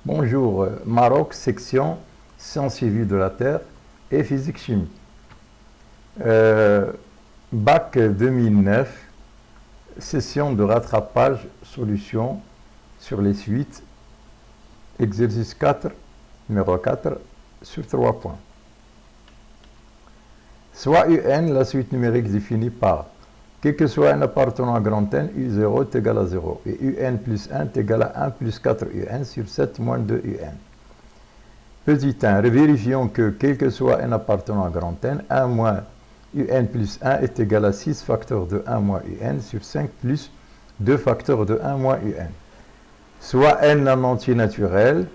Bonjour, Maroc, section Sciences et vie de la Terre et physique-chimie. Bac 2009, session de rattrapage, solution sur les suites, exercice 4, numéro 4, sur 3 points. Soit UN, la suite numérique définie par quel que soit un appartenant à grand N, U0 est égal à 0, et UN plus 1 est égal à 1 plus 4 UN sur 7 moins 2 UN. Petit 1, vérifions que quel que soit un appartenant à grand N, 1 moins UN plus 1 est égal à 6 facteurs de 1 moins UN sur 5 plus 2 facteurs de 1 moins UN. Soit N un entier naturel,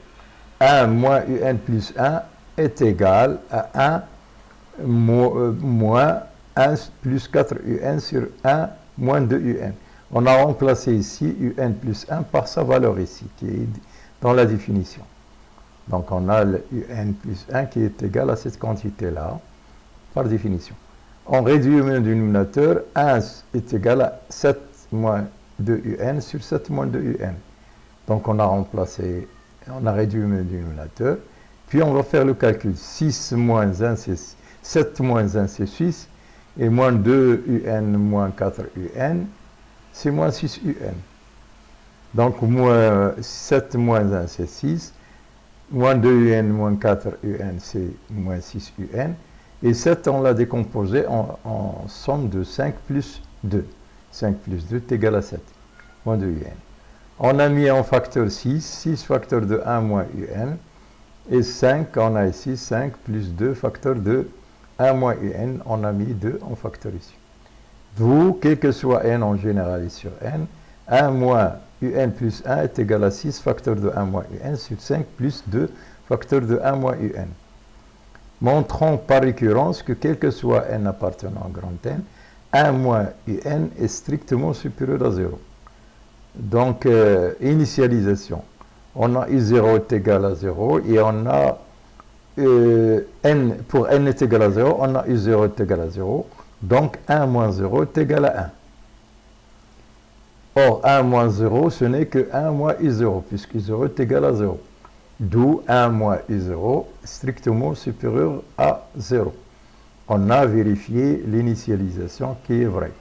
1 moins UN plus 1 est égal à 1 moins 1 plus 4 UN sur 1 moins 2 UN. On a remplacé ici UN plus 1 par sa valeur ici, qui est dans la définition. Donc on a le UN plus 1 qui est égal à cette quantité-là, par définition. On réduit le dénominateur, 1 est égal à 7 moins 2 UN sur 7 moins 2 UN. Donc on a remplacé, on a réduit le dénominateur, puis on va faire le calcul. 6 moins 1, c'est 7 moins 1, c'est 6, et moins 2 UN moins 4 UN, c'est moins 6 UN. Donc moins 7 moins 1, c'est 6, moins 2 UN moins 4 UN, c'est moins 6 UN, et 7, on l'a décomposé en somme de 5 plus 2. 5 plus 2 est égal à 7, moins 2 UN. On a mis en facteur 6, 6 facteurs de 1 moins UN, et 5, on a ici 5 plus 2 facteurs de 1 moins UN, on a mis 2 en facteur ici. D'où, quel que soit n, on généralise sur n, 1 moins UN plus 1 est égal à 6 facteurs de 1 moins UN sur 5 plus 2 facteurs de 1 moins UN. Montrons par récurrence que quel que soit n appartenant à grand N, 1 moins UN est strictement supérieur à 0. Donc, initialisation. On a I0 est égal à 0 et on a pour n est égal à 0, on a U0 est égal à 0. Donc, 1 moins 0 est égal à 1. Or, 1 moins 0, ce n'est que 1 moins I0, puisque I0 est égal à 0. D'où 1 moins I0 strictement supérieur à 0. On a vérifié l'initialisation qui est vraie.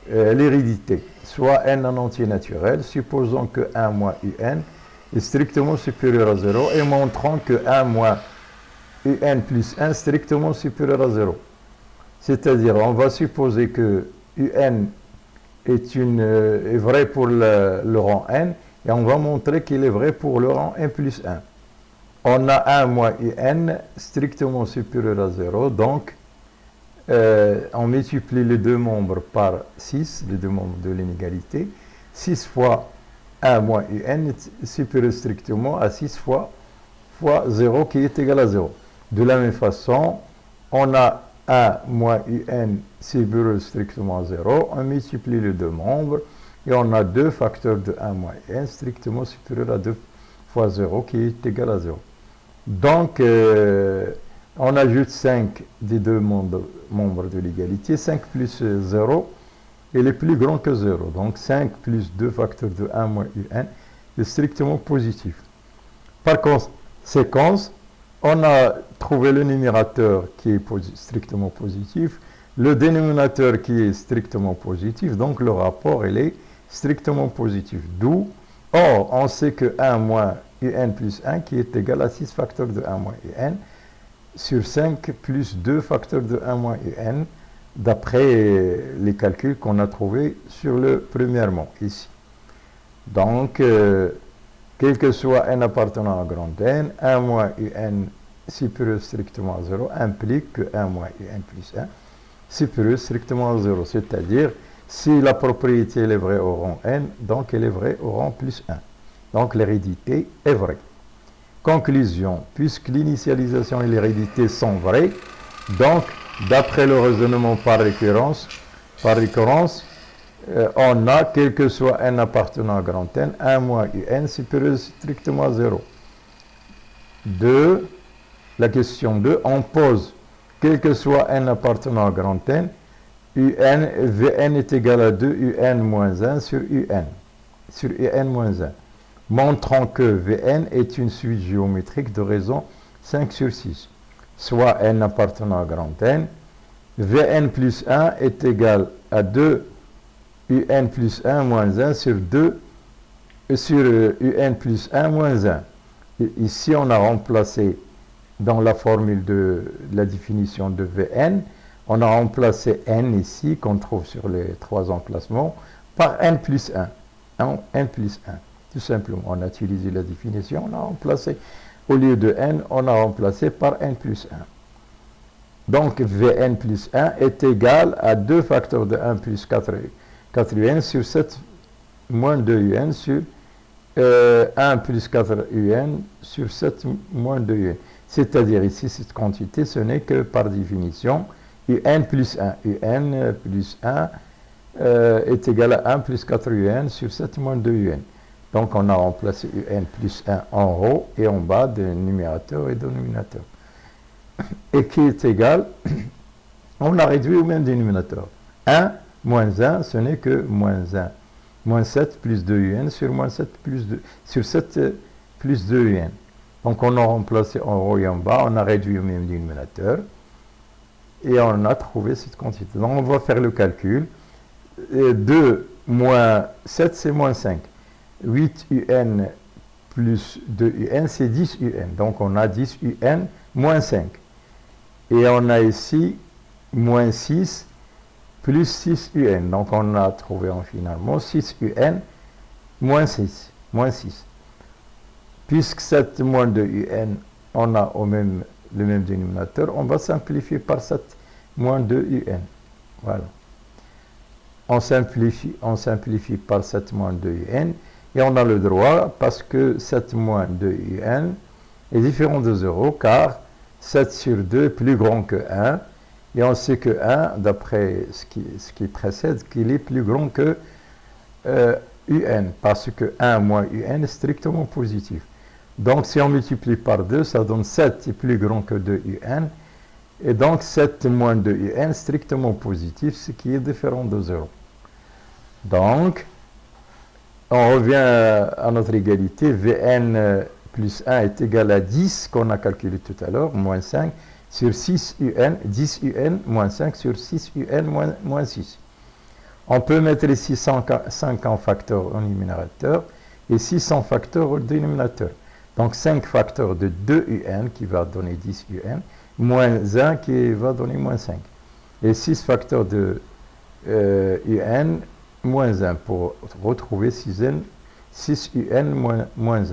L'hérédité, soit n en entier naturel, supposons que 1 moins UN est strictement supérieur à 0 et montrons que 1 moins UN plus 1 est strictement supérieur à 0. C'est-à-dire, on va supposer que UN est vrai pour le rang n et on va montrer qu'il est vrai pour le rang n plus 1. On a 1 moins UN strictement supérieur à 0, donc on multiplie les deux membres par 6, les deux membres de l'inégalité. 6 fois 1 moins UN est supérieur strictement à 6 fois 0 qui est égal à 0. De la même façon, on a 1 moins UN supérieur strictement à 0, on multiplie les deux membres et on a 2 facteurs de 1 moins UN strictement supérieur à 2 fois 0 qui est égal à 0. Donc, on ajoute 5 des deux membres de l'égalité. 5 plus 0, il est plus grand que 0. Donc 5 plus 2 facteurs de 1 moins UN est strictement positif. Par conséquent, on a trouvé le numérateur qui est strictement positif, le dénominateur qui est strictement positif, donc le rapport il est strictement positif. D'où, or, on sait que 1 moins UN plus 1 qui est égal à 6 facteurs de 1 moins UN sur 5 plus 2 facteurs de 1 moins UN, d'après les calculs qu'on a trouvés sur le premièrement, ici. Donc, quel que soit n appartenant à grand N, 1 moins UN supérieur strictement à 0 implique que 1 moins UN plus 1 supérieur strictement à 0. C'est-à-dire, si la propriété est vraie au rang n, donc elle est vraie au rang plus 1. Donc l'hérédité est vraie. Conclusion, puisque l'initialisation et l'hérédité sont vraies, donc d'après le raisonnement par récurrence, on a, quel que soit n appartenant à grand N, 1 moins UN supérieur strictement à 0. 2. La question 2, on pose, quel que soit n appartenant à grand N, Vn est égal à 2 UN moins 1 sur UN moins 1. montrant que Vn est une suite géométrique de raison 5 sur 6, soit n appartenant à grand N. Vn plus 1 est égal à 2 un plus 1 moins 1 sur 2 sur un plus 1 moins 1. Et ici, on a remplacé dans la formule de la définition de Vn, on a remplacé n ici, qu'on trouve sur les trois emplacements, par n plus 1. N plus 1. Tout simplement, on a utilisé la définition, on a remplacé, au lieu de n, on a remplacé par n plus 1. Donc, Vn plus 1 est égal à 2 facteurs de 1 plus 4un sur 7 moins 2un sur 1 plus 4un sur 7 moins 2un. C'est-à-dire ici, cette quantité, ce n'est que par définition un plus 1. Un plus 1 est égal à 1 plus 4un sur 7 moins 2un. Donc, on a remplacé un plus 1 en haut et en bas de numérateur et dénominateur. Et qui est égal, on a réduit au même dénominateur. 1 moins 1, ce n'est que moins 1. Moins 7 plus 2un sur moins 7 plus 2, sur 7 plus 2un. Donc on a remplacé en haut et en bas, on a réduit au même dénominateur. Et on a trouvé cette quantité. Donc on va faire le calcul. 2 moins 7, c'est moins 5. 8un plus 2un, c'est 10un. Donc on a 10un moins 5. Et on a ici moins 6 plus 6un. Donc on a trouvé finalement 6un moins 6. Moins 6. Puisque 7 moins 2un, on a le même dénominateur, on va simplifier par 7 moins 2un. Voilà. On simplifie par 7 moins 2un. Et on a le droit, parce que 7 moins 2un est différent de 0, car 7 sur 2 est plus grand que 1. Et on sait que 1, d'après ce qui précède, qu'il est plus grand que un, parce que 1 moins un est strictement positif. Donc, si on multiplie par 2, ça donne 7 est plus grand que 2un. Et donc, 7 moins 2un est strictement positif, ce qui est différent de 0. Donc, on revient à notre égalité. Vn plus 1 est égal à 10, qu'on a calculé tout à l'heure, moins 5, sur 6un, 10un, moins 5 sur 6un, moins 6. On peut mettre les 5 en facteur au numérateur et 6 en facteur au dénominateur. Donc 5 facteurs de 2un qui va donner 10un, moins 1 qui va donner moins 5. Et 6 facteurs de un, moins 1 pour retrouver 6un moins 1.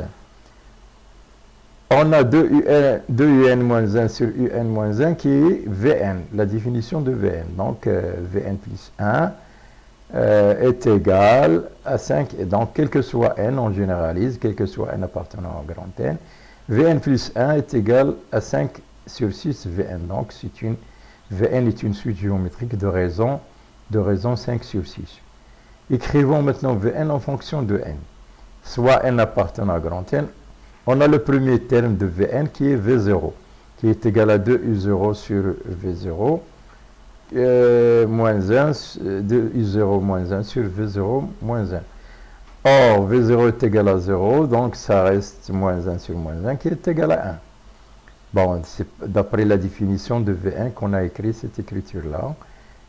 On a 2un moins 1 sur un moins 1 qui est Vn, la définition de Vn. Donc Vn plus 1 est égal à 5. Et donc, quel que soit n, on généralise, quel que soit n appartenant au grand N, Vn plus 1 est égal à 5 sur 6 Vn. Donc, Vn est une suite géométrique de raison 5 sur 6. Écrivons maintenant Vn en fonction de n. Soit n appartenant à grand N, on a le premier terme de Vn qui est V0, qui est égal à 2U0 sur V0, moins 1, 2U0 moins 1 sur V0 moins 1. Or, V0 est égal à 0, donc ça reste moins 1 sur moins 1 qui est égal à 1. Bon, c'est d'après la définition de V1 qu'on a écrit cette écriture-là.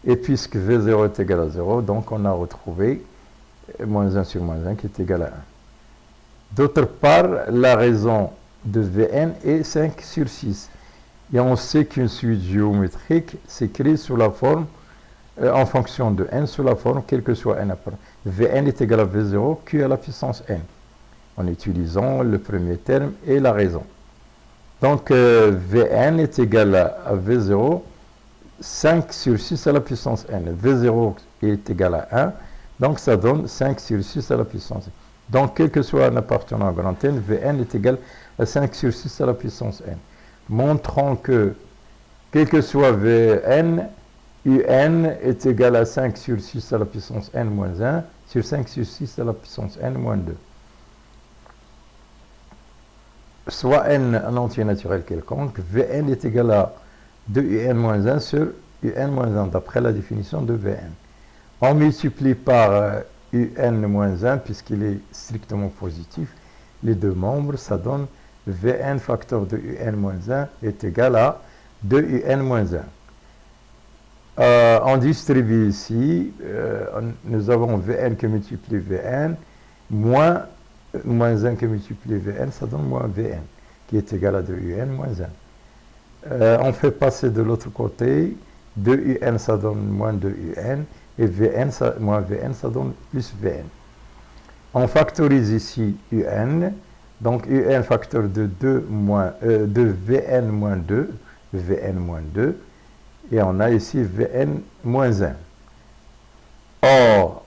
Et puisque V0 est égal à 0, donc on a retrouvé moins 1 sur moins 1 qui est égal à 1. D'autre part, la raison de Vn est 5 sur 6. Et on sait qu'une suite géométrique s'écrit sous la forme, en fonction de n, sous la forme, quel que soit n apparent. Vn est égal à V0, Q à la puissance n, en utilisant le premier terme et la raison. Donc, Vn est égal à V0, 5 sur 6 à la puissance n. V0 est égal à 1, donc ça donne 5 sur 6 à la puissance n. Donc, quel que soit un appartenant à grand N, Vn est égal à 5 sur 6 à la puissance n. Montrons que, quel que soit Vn, Un est égal à 5 sur 6 à la puissance n moins 1 sur 5 sur 6 à la puissance n moins 2. Soit n un entier naturel quelconque, Vn est égal à 2un moins 1 sur un moins 1, d'après la définition de Vn. On multiplie par un moins 1, puisqu'il est strictement positif, les deux membres, ça donne Vn facteur de Un moins 1 est égal à 2Un moins 1. On distribue ici, nous avons Vn qui multiplie Vn, moins 1 qui multiplie Vn, ça donne moins Vn, qui est égal à 2Un moins 1. On fait passer de l'autre côté, 2Un ça donne moins 2Un, et Vn, moins Vn ça donne plus Vn. On factorise ici Un, donc Un facteur de Vn moins 2, Vn moins 2, et on a ici Vn moins 1. Or,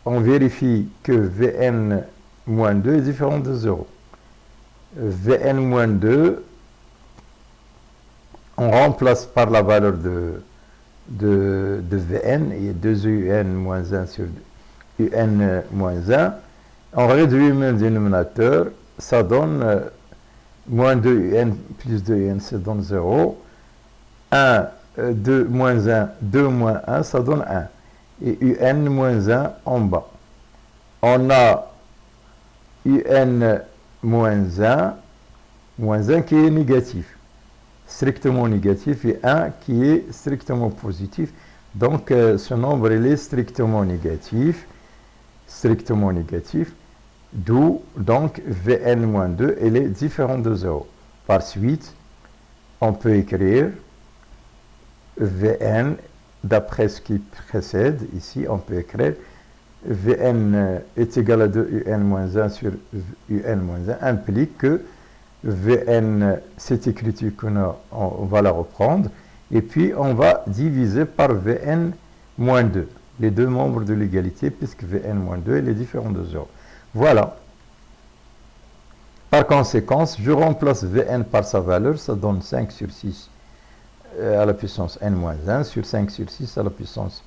on vérifie que Vn moins 2 est différent de 0. Vn moins 2, on remplace par la valeur de Vn, il y a 2Un moins 1 sur Un moins 1. On réduit le dénominateur, ça donne moins 2Un plus 2Un, ça donne 0. 1, 2 moins 1, 2 moins 1, ça donne 1. Et Un moins 1 en bas. On a Un moins 1 qui est négatif, strictement négatif, et 1 qui est strictement positif. Donc ce nombre il est strictement négatif, d'où donc Vn moins 2 il est différent de 0. Par suite, on peut écrire Vn, d'après ce qui précède, ici on peut écrire Vn est égal à 2Un moins 1 sur Un moins 1 implique que Vn, cette écriture on va la reprendre, et puis on va diviser par Vn moins 2, les deux membres de l'égalité, puisque Vn moins 2 est différent de 0. Voilà. Par conséquent, je remplace Vn par sa valeur, ça donne 5 sur 6 à la puissance n moins 1 sur 5 sur 6 à la puissance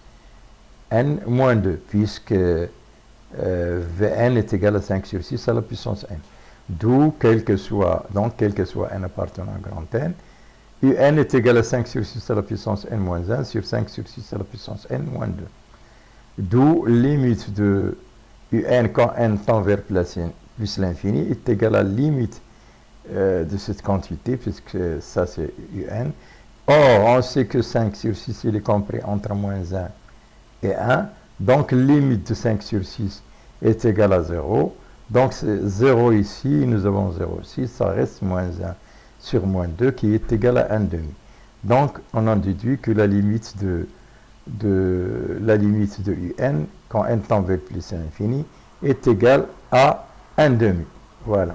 n moins 2, puisque Vn est égal à 5 sur 6 à la puissance n. D'où, quel que soit n appartenant à grand N, Un est égal à 5 sur 6 à la puissance n moins 1 sur 5 sur 6 à la puissance n moins 2. D'où limite de Un quand n tend vers plus l'infini est égal à la limite de cette quantité, puisque ça c'est Un. Or, on sait que 5 sur 6 il est compris entre moins 1 et 1, donc limite de 5 sur 6 est égal à 0. Donc c'est 0 ici, nous avons 0 ici, ça reste moins 1 sur moins 2 qui est égal à 1 demi. Donc on en déduit que la limite de Un, quand n tend vers plus l'infini, est égale à 1 demi. Voilà.